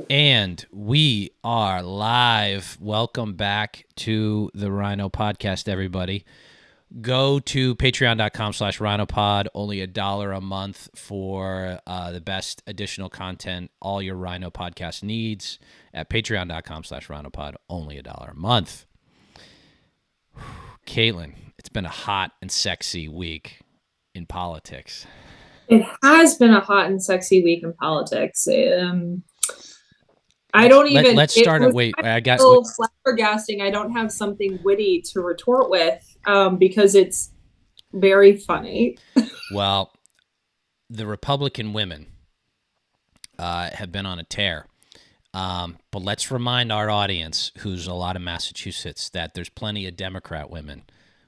And we are live. Welcome back to the RINO podcast, everybody. Go to patreon.com/RhinoPod. Only $1 a month for the best additional content all your RINO podcast needs at patreon.com/RhinoPod. Only $1 a month. Kaitlin, it's been a hot and sexy week in politics. It has been a hot and sexy week in politics. I don't even. Let's start it. Wait, I got so flabbergasting. I don't have something witty to retort with because it's very funny. Well, the Republican women have been on a tear. But let's remind our audience, who's a lot of Massachusetts, that there's plenty of Democrat women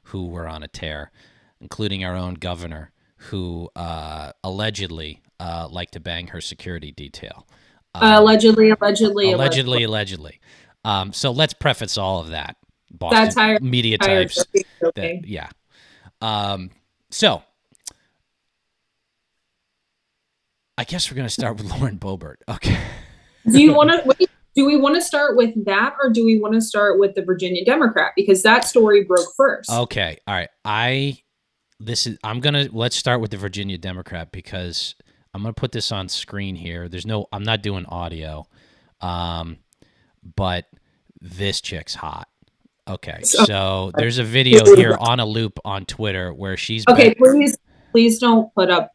who were on a tear, including our own governor, who allegedly liked to bang her security detail. Allegedly. So let's preface all of that. Boston media types. Yeah. So I guess we're going to start with Lauren Boebert. Okay. Do we want to start with that, or do we want to start with the Virginia Democrat? Because that story broke first. Okay. All right. Let's start with the Virginia Democrat because I'm going to put this on screen here. I'm not doing audio. But this chick's hot. Okay. So there's a video here on a loop on Twitter where she's okay. Please don't put that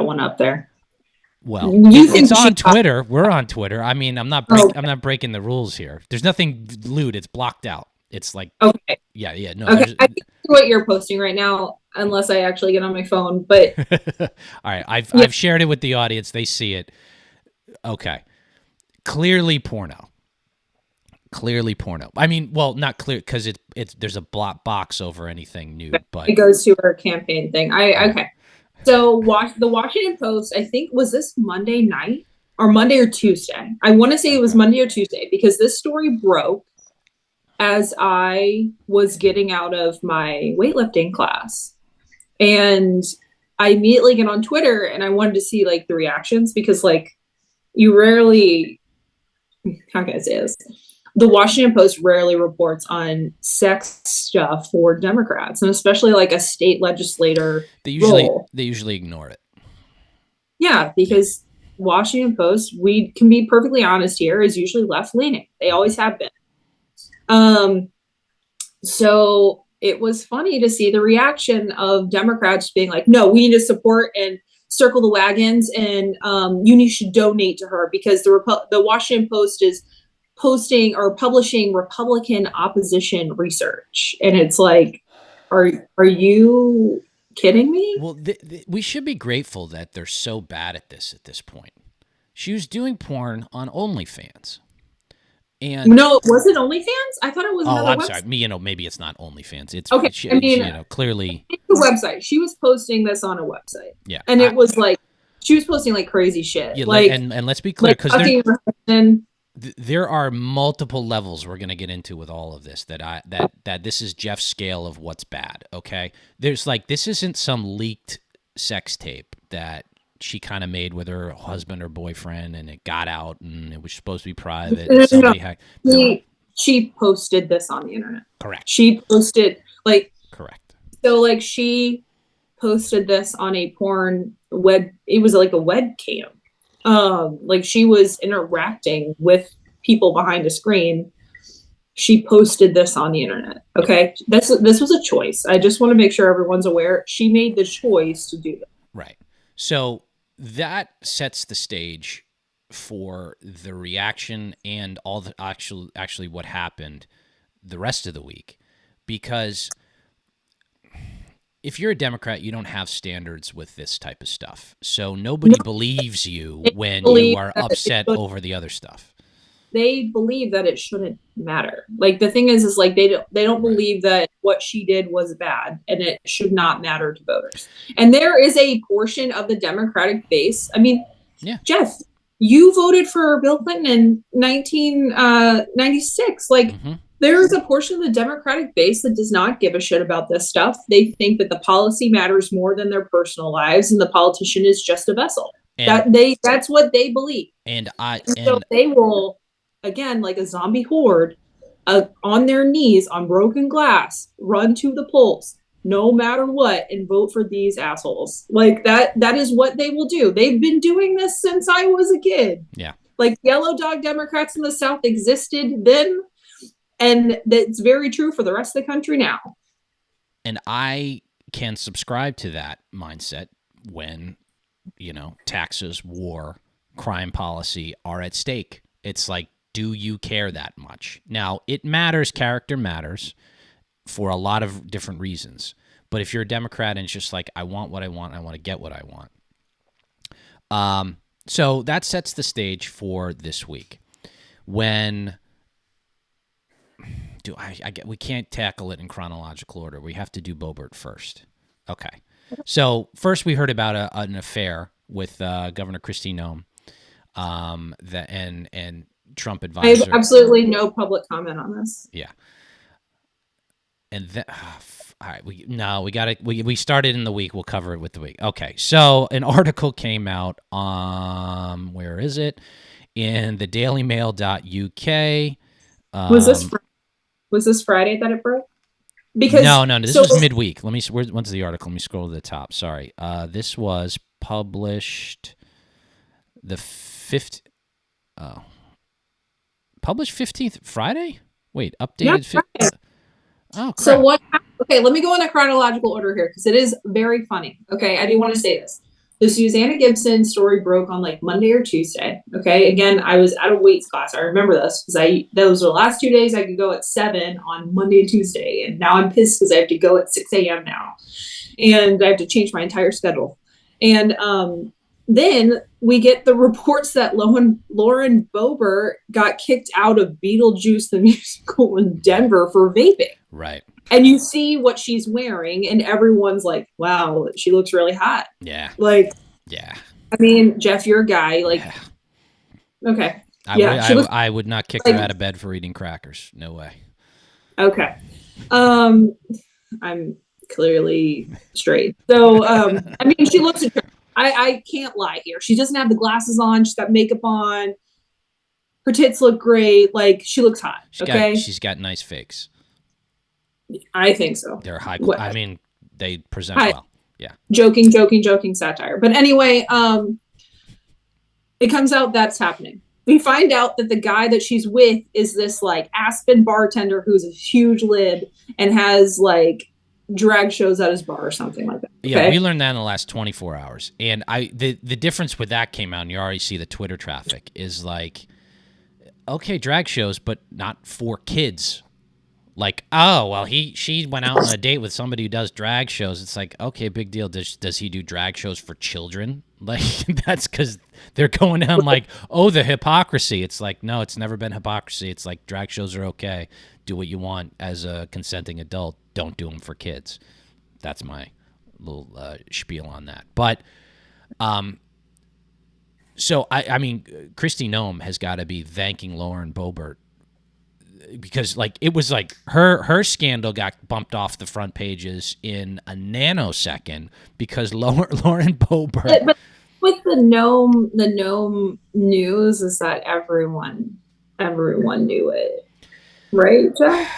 one up there. Well, it's on Twitter. We're on Twitter. I mean, I'm not breaking the rules here. There's nothing lewd. It's blocked out. It's like, okay. Yeah. No. Okay. I can see what you're posting right now, unless I actually get on my phone. But all right, I've shared it with the audience. They see it. Okay. Clearly porno. I mean, well, not clear because it's there's a black box over anything nude, but it goes to her campaign thing. Okay. So the Washington Post, I think, was this Monday night or Monday or Tuesday? I want to say it was Monday or Tuesday because this story broke as I was getting out of my weightlifting class. And I immediately get on Twitter and I wanted to see like the reactions because like you rarely, how can I say this? The Washington Post rarely reports on sex stuff for Democrats, and especially like a state legislator. They usually ignore it. Yeah, because Washington Post, we can be perfectly honest here, is usually left leaning. They always have been. So it was funny to see the reaction of Democrats being like, "No, we need to support and circle the wagons, and you should donate to her because the Washington Post is posting or publishing Republican opposition research." And it's like, are you kidding me? Well, we should be grateful that they're so bad at this point. She was doing porn on OnlyFans. And no, was it OnlyFans? I thought it was another website. Sorry. Maybe it's not OnlyFans. It's okay. Clearly it's a website. She was posting this on a website. Yeah. And it was like she was posting like crazy shit. Yeah, and let's be clear, because there are multiple levels we're going to get into with all of this that this is Jeff's scale of what's bad. Okay. There's like, this isn't some leaked sex tape that she kind of made with her husband or boyfriend and it got out and it was supposed to be private. She posted this on the internet. Correct. She posted correct. So like she posted this on a porn web. It was like a webcam. Like she was interacting with people behind a screen. She posted this on the internet. Okay. This was a choice. I just want to make sure everyone's aware. She made the choice to do that. Right. So that sets the stage for the reaction and all the actually what happened the rest of the week, because if you're a Democrat, you don't have standards with this type of stuff. So nobody believes you when you are upset over the other stuff. They believe that it shouldn't matter. Like the thing is like they don't believe that what she did was bad and it should not matter to voters. And there is a portion of the Democratic base. I mean, yeah. Jeff, you voted for Bill Clinton in 1996. Like there is a portion of the Democratic base that does not give a shit about this stuff. They think that the policy matters more than their personal lives and the politician is just a vessel. And That's what they believe. and I And so and they will, again, like a zombie horde, on their knees on broken glass, run to the polls, no matter what, and vote for these assholes. Like that is what they will do. They've been doing this since I was a kid. yeah. Like yellow dog Democrats in the South existed then, and that's very true for the rest of the country now. And I can subscribe to that mindset when, taxes, war, crime policy are at stake. It's like, do you care that much? Now, it matters, character matters for a lot of different reasons. But if you're a Democrat and it's just like, I want what I want, I want to get what I want. So that sets the stage for this week. When we can't tackle it in chronological order. We have to do Boebert first. Okay. So first we heard about an affair with Governor Kristi Noem, and Trump I have advisor. absolutely no public comment on this. Yeah. And then, all right, we started in the week. We'll cover it with the week. Okay. So an article came out where is it? In the dailymail.uk. Was this Friday that it broke? Because no, this was midweek. When's the article? Let me scroll to the top. Sorry. This was published the 5th. Oh. Published 15th Friday? Wait, updated. Yeah, Oh, crap. So what happened? Okay, let me go in a chronological order here because it is very funny. Okay, I do want to say this. The Susanna Gibson story broke on like Monday or Tuesday. Okay, again, I was at a weights class. I remember this because those were the last 2 days I could go at 7 on Monday and Tuesday, and now I'm pissed because I have to go at 6 a.m. now, and I have to change my entire schedule. And then we get the reports that Lauren Boebert got kicked out of Beetlejuice the musical in Denver for vaping. Right. And you see what she's wearing, and everyone's like, wow, she looks really hot. Yeah. Like, yeah. I mean, Jeff, you're a guy. Like, yeah. Okay. I would not kick her out of bed for eating crackers. No way. Okay. I'm clearly straight. So, I mean, she looks attractive. I can't lie here. She doesn't have the glasses on. She's got makeup on. Her tits look great. Like, she looks hot. She's got nice fakes. I think so. They're high. I mean, they present well. Yeah. Joking satire. But anyway, it comes out that's happening. We find out that the guy that she's with is this like Aspen bartender who's a huge lib and has like drag shows at his bar or something like that. Yeah, we learned that in the last 24 hours. And the difference with that came out, and you already see the Twitter traffic, is like, okay, drag shows, but not for kids. Like, oh, well, she went out on a date with somebody who does drag shows. It's like, okay, big deal. Does he do drag shows for children? Like, that's because they're going down like, oh, the hypocrisy. It's like, no, it's never been hypocrisy. It's like drag shows are okay. Do what you want as a consenting adult. Don't do them for kids. That's my little spiel on that. But, so, I mean, Kristi Noem has got to be thanking Lauren Boebert, because like it was like her scandal got bumped off the front pages in a nanosecond because Lauren Boebert. But with the Noem news is that everyone knew it, right, Jeff?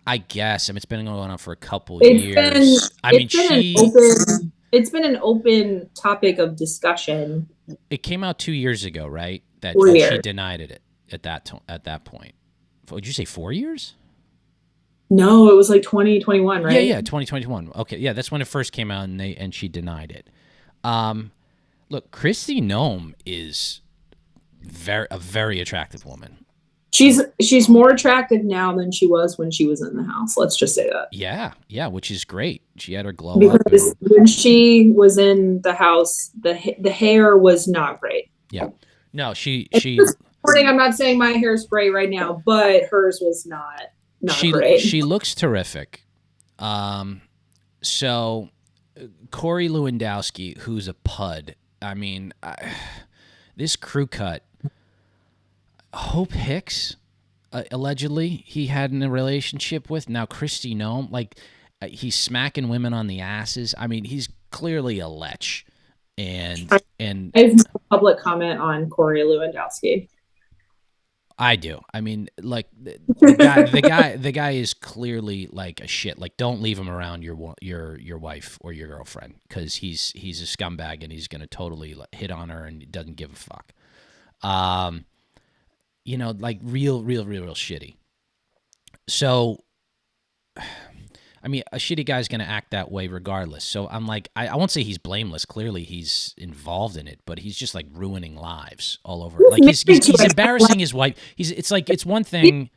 I guess. I mean, it's been going on for a couple years. It's been an open topic of discussion. It came out 2 years ago, right? That she denied it at that point. Would you say 4 years? No, it was like 2021, right? Yeah, 2021. Okay, yeah, that's when it first came out, and she denied it. Look, Kristi Noem is a very attractive woman. She's more attractive now than she was when she was in the house. Let's just say that. Yeah, which is great. She had her glow because up. When she was in the house, the hair was not great. Yeah, no, she. I'm not saying my hair is great right now, but hers was not great. She looks terrific. So Corey Lewandowski, who's a pud. I mean, this crew cut. Hope Hicks, allegedly, he had in a relationship with. Now Kristi Noem, like he's smacking women on the asses. I mean, he's clearly a lech. And I have no public comment on Corey Lewandowski. I do. I mean, like the guy is clearly like a shit. Like, don't leave him around your wife or your girlfriend, because he's a scumbag and he's gonna totally hit on her and doesn't give a fuck. Like real shitty. So, I mean, a shitty guy's going to act that way regardless. So I'm like, I won't say he's blameless. Clearly, he's involved in it, but he's just like ruining lives all over. Like he's embarrassing his wife. It's one thing.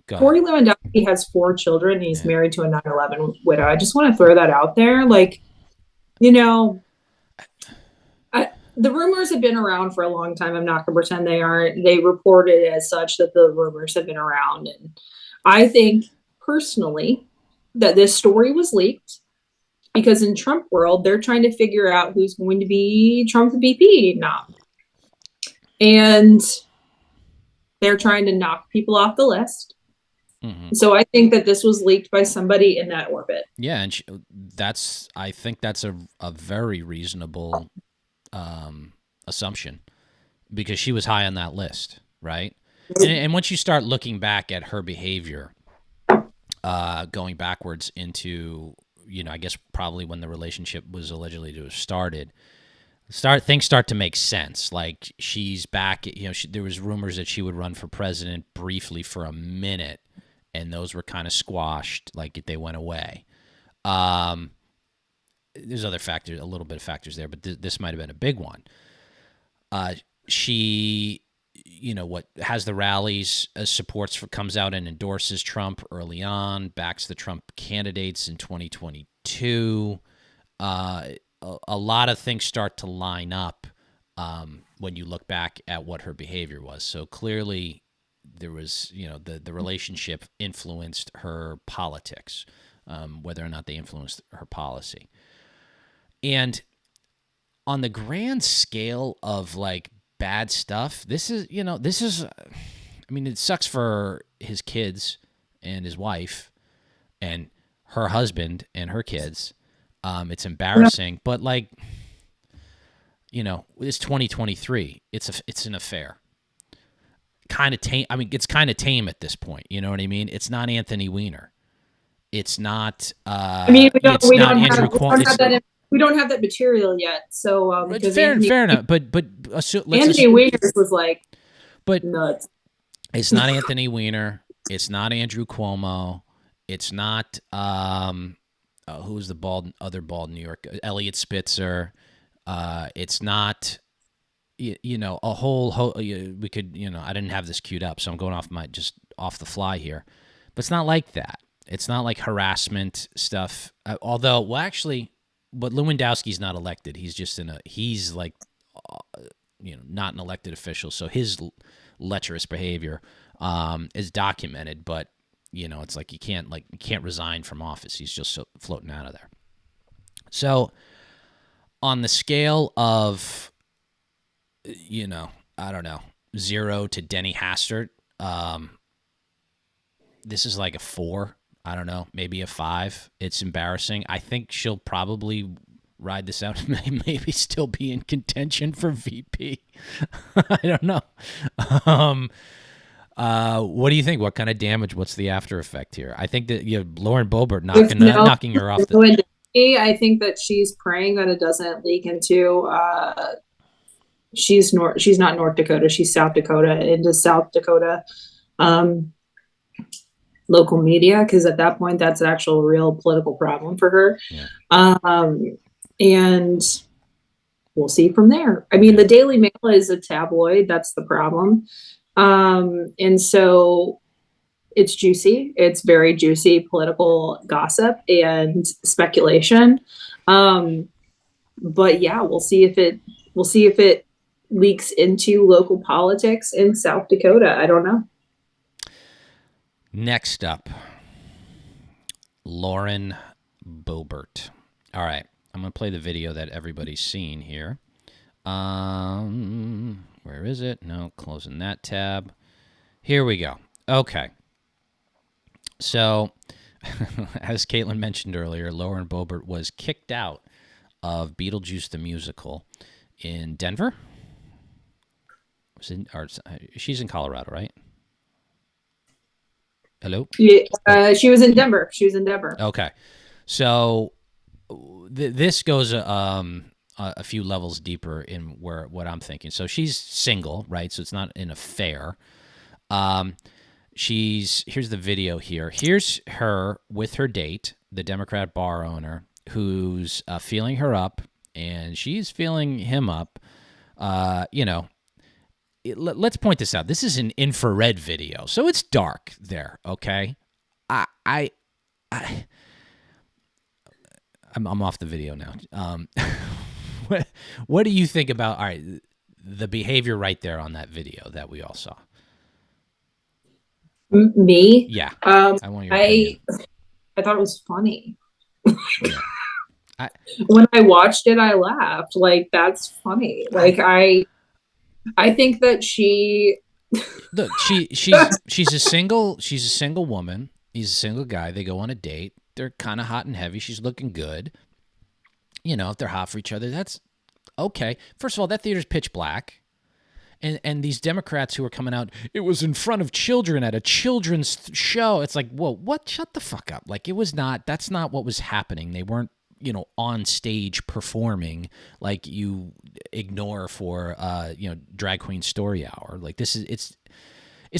Corey Lewandowski has 4 children. He's married to a 9/11 widow. I just want to throw that out there. Like, the rumors have been around for a long time. I'm not going to pretend they aren't. They reported as such that the rumors have been around. And I think personally that this story was leaked because in Trump world, they're trying to figure out who's going to be Trump's VP now. And they're trying to knock people off the list. Mm-hmm. So I think that this was leaked by somebody in that orbit. Yeah, and I think that's a very reasonable assumption, because she was high on that list, right? And once you start looking back at her behavior, going backwards into, I guess probably when the relationship was allegedly to have started, things start to make sense. Like, she's back, there was rumors that she would run for president briefly for a minute, and those were kind of squashed, like they went away. There's other factors, a little bit of factors there, but this might have been a big one. She, has the rallies, comes out and endorses Trump early on, backs the Trump candidates in 2022. A lot of things start to line up when you look back at what her behavior was. So clearly there was, the relationship influenced her politics, whether or not they influenced her policy. And on the grand scale of like bad stuff, this is, I mean, it sucks for his kids and his wife and her husband and her kids. It's embarrassing, but like, it's 2023. It's an affair. Kind of tame. I mean, it's kind of tame at this point. You know what I mean? It's not Anthony Weiner. It's not. We don't have that material yet. So fair enough. But Anthony Weiner was like, nuts. It's not Anthony Weiner. It's not Andrew Cuomo. It's not who's the other bald New York, Elliot Spitzer. It's not. A whole we could, I didn't have this queued up, so I'm going off the fly here. But it's not like that. It's not like harassment stuff. Although, actually, but Lewandowski's not elected. He's just he's like, not an elected official. So his lecherous behavior is documented. But it's like you can't resign from office. He's just floating out of there. So on the scale of, I don't know, 0 to Denny Hastert, this is like a 4. I don't know, maybe a 5. It's embarrassing. I think she'll probably ride this out and maybe still be in contention for VP. I don't know. What do you think? What kind of damage? What's the after effect here? I think that Lauren Boebert knocking her off the. I think that she's praying that it doesn't leak into. She's not North Dakota. She's South Dakota, into South Dakota local media, because at that point that's an actual real political problem for her. Yeah. And we'll see from there. I mean, the Daily Mail is a tabloid. That's the problem. And so it's juicy. It's very juicy political gossip and speculation. But yeah, we'll see if it leaks into local politics in South Dakota. I don't know. Next up, Lauren Boebert. All right, I'm going to play the video that everybody's seen here. Where is it? No, closing that tab. Here we go. Okay. So, as Kaitlin mentioned earlier, Lauren Boebert was kicked out of Beetlejuice the Musical in Denver. She's in Colorado, right? Hello. Oh, She was in Denver. She was in Denver. okay. So this goes a few levels deeper in what I'm thinking. So she's single, right? So it's not an affair. Here's the video here. Here's her with her date, the Democrat bar owner, who's feeling her up, and she's feeling him up. Let's point this out. This is an infrared video, so it's dark there. Okay, I I'm off the video now. What do you think about the behavior right there on that video that we all saw? Me? Yeah, I want your opinion. I thought it was funny. Yeah. When I watched it, I laughed. Like, that's funny. Like, I think that look, she's a single woman. He's a single guy. They go on a date. They're kind of hot and heavy. She's looking good. If they're hot for each other, that's okay. First of all, that theater's pitch black. And these Democrats who are coming out, it was in front of children at a children's show. It's like, whoa, what? Shut the fuck up. Like, it was not, that's not what was happening. They weren't, on stage performing like you ignore for, drag queen story hour. Like, it's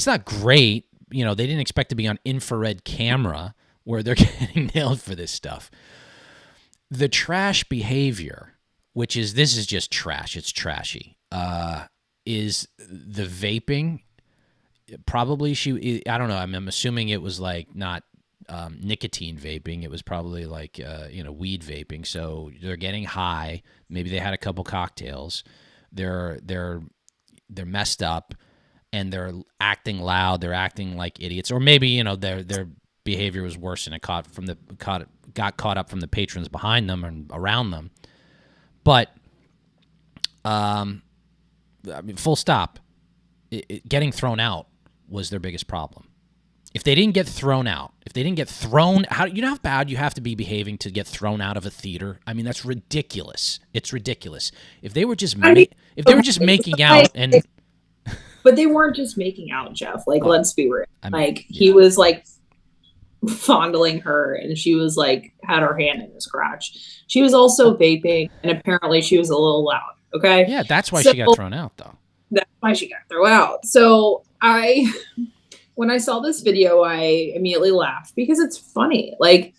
not great. They didn't expect to be on infrared camera where they're getting nailed for this stuff. The trash behavior, this is just trash. It's trashy. Is the vaping. Probably I don't know. I'm assuming it was like not nicotine vaping. It was probably like, weed vaping. So they're getting high. Maybe they had a couple cocktails. They're messed up and they're acting loud. They're acting like idiots, or maybe, their behavior was worse and it got caught up from the patrons behind them and around them. But, full stop. Getting thrown out was their biggest problem. If they didn't get thrown out, how bad you have to be behaving to get thrown out of a theater? I mean, that's ridiculous. It's ridiculous. If they were just making out and. But they weren't just making out, Jeff. Like, let's be real. He yeah. was like fondling her, and she was like had her hand in his crotch. She was also vaping, and apparently she was a little loud. Okay. Yeah, that's why she got thrown out, though. That's why she got thrown out. So when I saw this video, I immediately laughed because it's funny. Like,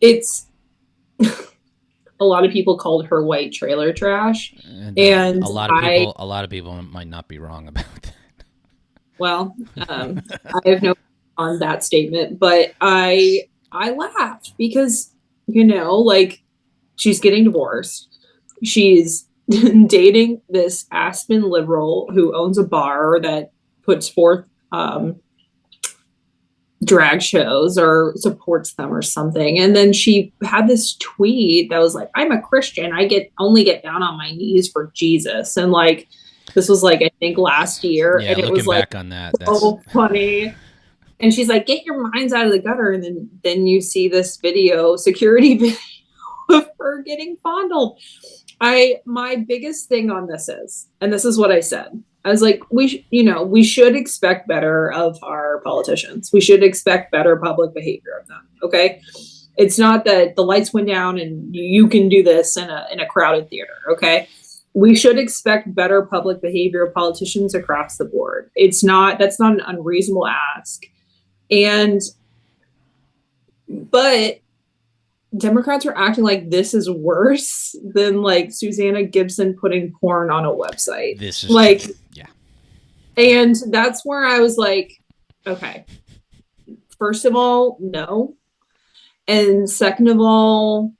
it's a lot of people called her white trailer trash, and a lot of people might not be wrong about that. Well, I have no on that statement, but I laughed because like, she's getting divorced. She's dating this Aspen liberal who owns a bar that puts forth drag shows or supports them or something. And then she had this tweet that was like, I'm a Christian. I only get down on my knees for Jesus. And like, this was like, I think last year. Yeah, and it looking was like back on that, so funny. And she's like, get your minds out of the gutter. And then you see this security video of her getting fondled. My biggest thing on this is, and this is what I said, I was like, we should expect better of our politicians. We should expect better public behavior of them. Okay. It's not that the lights went down and you can do this in a crowded theater. Okay. We should expect better public behavior of politicians across the board. That's not an unreasonable ask. But Democrats are acting like this is worse than like Susanna Gibson putting porn on a website. This is like, yeah. And that's where I was like, okay, first of all, no. And second of all,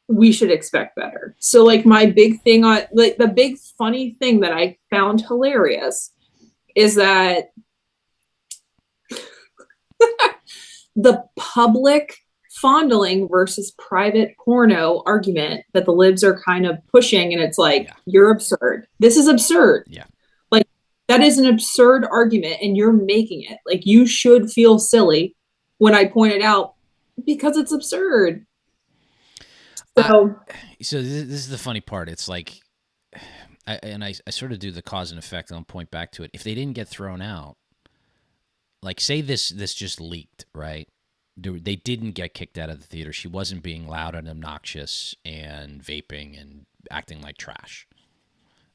we should expect better. So like my big thing on like the big funny thing that I found hilarious is that the public fondling versus private porno argument that the libs are kind of pushing, and it's like, you're absurd. This is absurd. Yeah. Like, that is an absurd argument, and you're making it. Like, you should feel silly when I point it out because it's absurd. So this is the funny part. It's like, I sort of do the cause and effect, and I'll point back to it. If they didn't get thrown out, like say this just leaked, right? They didn't get kicked out of the theater. She wasn't being loud and obnoxious and vaping and acting like trash.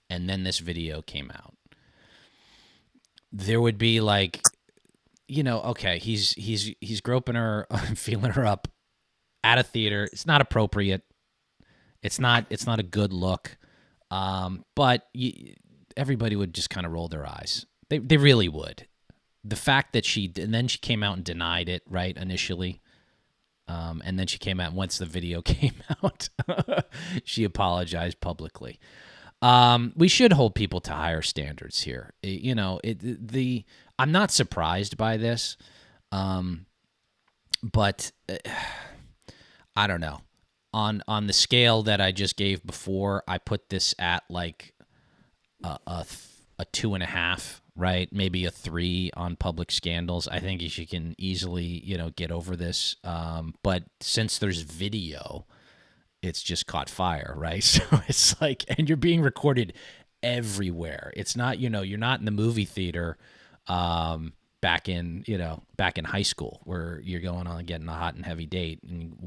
And then this video came out. There would be like, okay, he's groping her, feeling her up at a theater. It's not appropriate. It's not a good look. But everybody would just kind of roll their eyes. They really would. The fact that and then she came out and denied it, right, initially. And then she came out, once the video came out, she apologized publicly. We should hold people to higher standards here. I'm not surprised by this, but I don't know. On the scale that I just gave before, I put this at like a 2.5, right? Maybe a 3 on public scandals. I think she can easily, get over this. But since there's video, it's just caught fire, right? So it's like, and you're being recorded everywhere. It's not, you're not in the movie theater back in high school where you're going on getting a hot and heavy date and,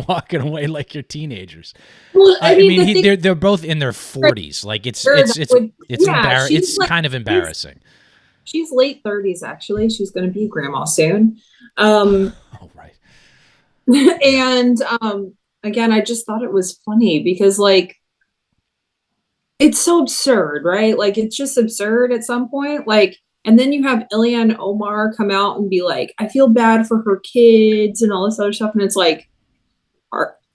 walking away like you're teenagers. Well, I mean, they're both in their 40s. Like it's kind of embarrassing. She's late 30s, actually. She's going to be grandma soon. Oh, right. And again, I just thought it was funny because, like, it's so absurd, right? Like, it's just absurd at some point. Like, and then you have Ilhan Omar come out and be like, I feel bad for her kids and all this other stuff. And it's like,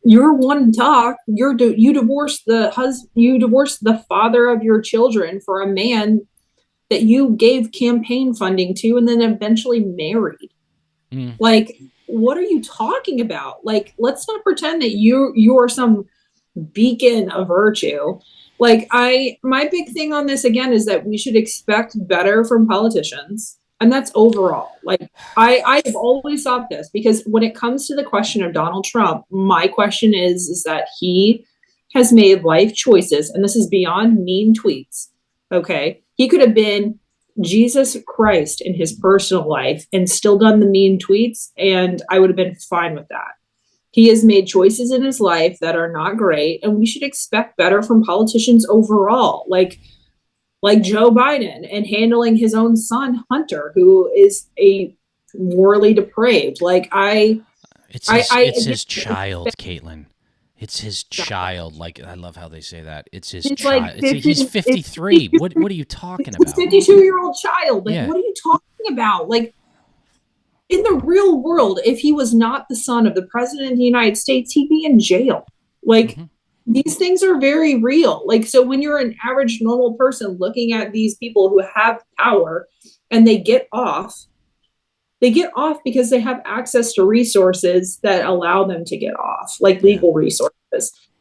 you're one to talk. You divorced the father of your children for a man that you gave campaign funding to and then eventually married. Like, what are you talking about? Like, let's not pretend that you are some beacon of virtue. Like, my big thing on this again is that we should expect better from politicians. And that's overall. Like, I have always thought this, because when it comes to the question of Donald Trump, my question is that he has made life choices, and this is beyond mean tweets. Okay. He could have been Jesus Christ in his personal life and still done the mean tweets, and I would have been fine with that. He has made choices in his life that are not great, and we should expect better from politicians overall. Like Joe Biden and handling his own son, Hunter, who is a morally depraved. Like it's his child, Kaitlin. It's his child. Like, I love how they say that. It's his child. He's 53. What are you talking about? 52-year-old child. Like, what are you talking about? Like, in the real world, if he was not the son of the president of the United States, he'd be in jail. Like, these things are very real. Like, so when you're an average normal person looking at these people who have power and they get off because they have access to resources that allow them to get off, like legal resources.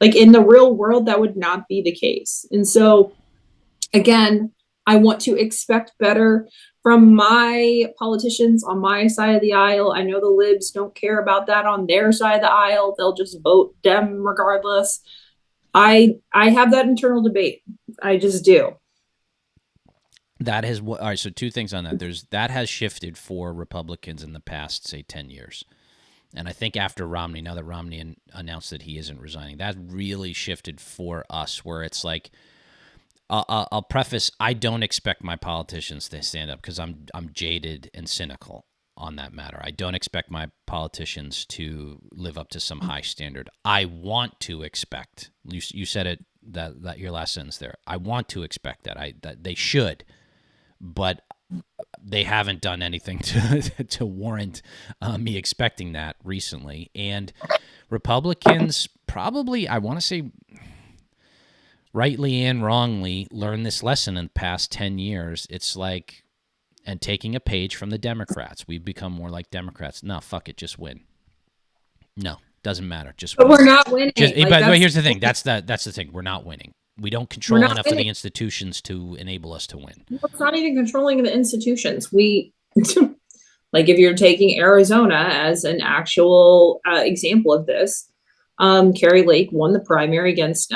Like, in the real world, that would not be the case. And so, again, I want to expect better from my politicians on my side of the aisle. I know the libs don't care about that on their side of the aisle. They'll just vote Dem regardless. I have that internal debate. I just do. That has all right. So 2 things on that. That has shifted for Republicans in the past, say, 10 years. And I think after Romney, now that Romney announced that he isn't resigning, that really shifted for us, where it's like, I'll preface, I don't expect my politicians to stand up because I'm jaded and cynical on that matter. I don't expect my politicians to live up to some high standard. I want to expect, you said it, that your last sentence there, I want to expect that they should, but they haven't done anything to warrant me expecting that recently. And Republicans probably, I want to say, rightly and wrongly, learned this lesson in the past 10 years. It's like, and taking a page from the Democrats, we've become more like Democrats. No, fuck it, just win. No, doesn't matter, just win. But we're not winning. But here's the thing. That's the thing. We're not winning. We don't control enough of the institutions to enable us to win. Well, it's not even controlling the institutions. We, like, if you're taking Arizona as an actual example of this, Carrie Lake won the primary against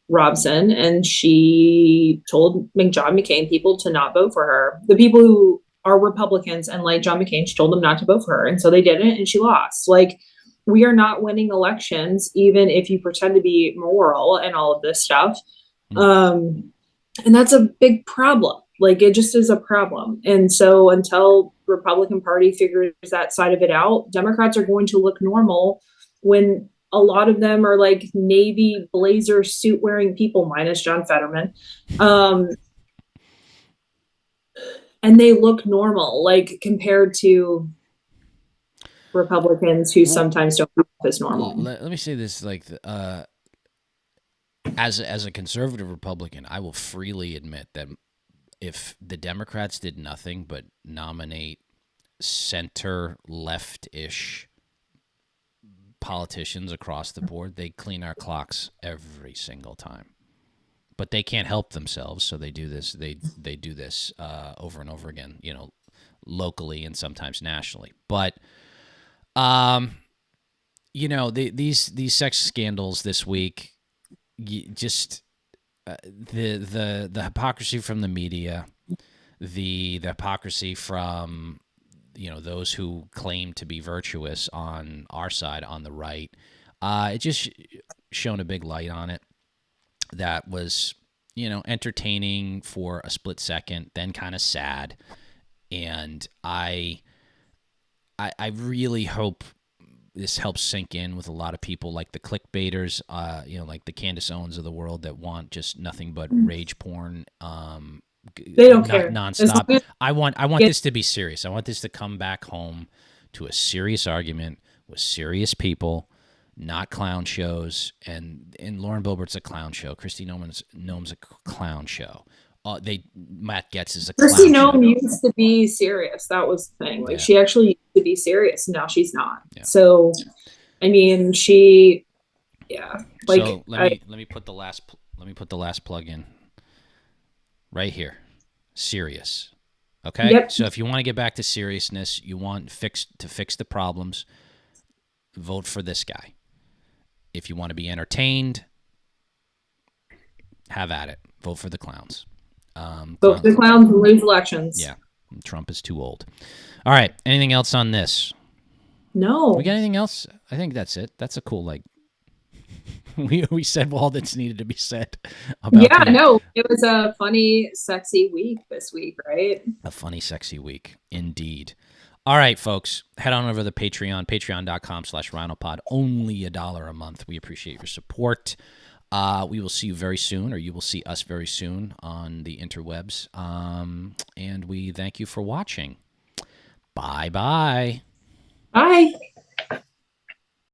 Robson, and she told John McCain people to not vote for her. The people who are Republicans and like John McCain, she told them not to vote for her, and so they didn't, and she lost. Like, we are not winning elections, even if you pretend to be moral and all of this stuff. And that's a big problem. Like, it just is a problem. And so until Republican Party figures that side of it out, Democrats are going to look normal when a lot of them are like navy blazer suit wearing people, minus John Fetterman. And they look normal, like compared to Republicans who sometimes don't look as normal. Let me say this, like, as a conservative Republican, I will freely admit that if the Democrats did nothing but nominate center left-ish politicians across the board, they clean our clocks every single time. But they can't help themselves, so they do this. They do this over and over again, locally and sometimes nationally. But these sex scandals this week, just the hypocrisy from the media, the hypocrisy from those who claim to be virtuous on our side, on the right, it just shone a big light on it. That was, entertaining for a split second, then kind of sad. And I really hope this helps sink in with a lot of people, like the clickbaiters, like the Candace Owens of the world, that want just nothing but rage porn. They don't care. Nonstop. I want this to be serious. I want this to come back home to a serious argument with serious people, not clown shows. And Lauren Boebert's a clown show. Kristi Noem's a clown show. Matt Gaetz is a clown Kristi show. Noem used to be serious. That was the thing. Like, she actually used to be serious. Now she's not. Yeah. So, I mean, she, like. So let me put the last plug in right here. Serious. Okay. Yep. So if you want to get back to seriousness, you want to fix the problems, vote for this guy. If you want to be entertained, have at it. Vote for the clowns. Vote for the clowns and lose elections. Yeah. Trump is too old. All right. Anything else on this? No. We got anything else? I think that's it. That's a cool, we said all that's needed to be said about no, it was a funny, sexy week this week, right? A funny, sexy week, indeed. All right, folks, head on over to the Patreon, patreon.com/RINOpod, only $1 a month. We appreciate your support. We will see you very soon, or you will see us very soon on the interwebs. And we thank you for watching. Bye-bye. Bye.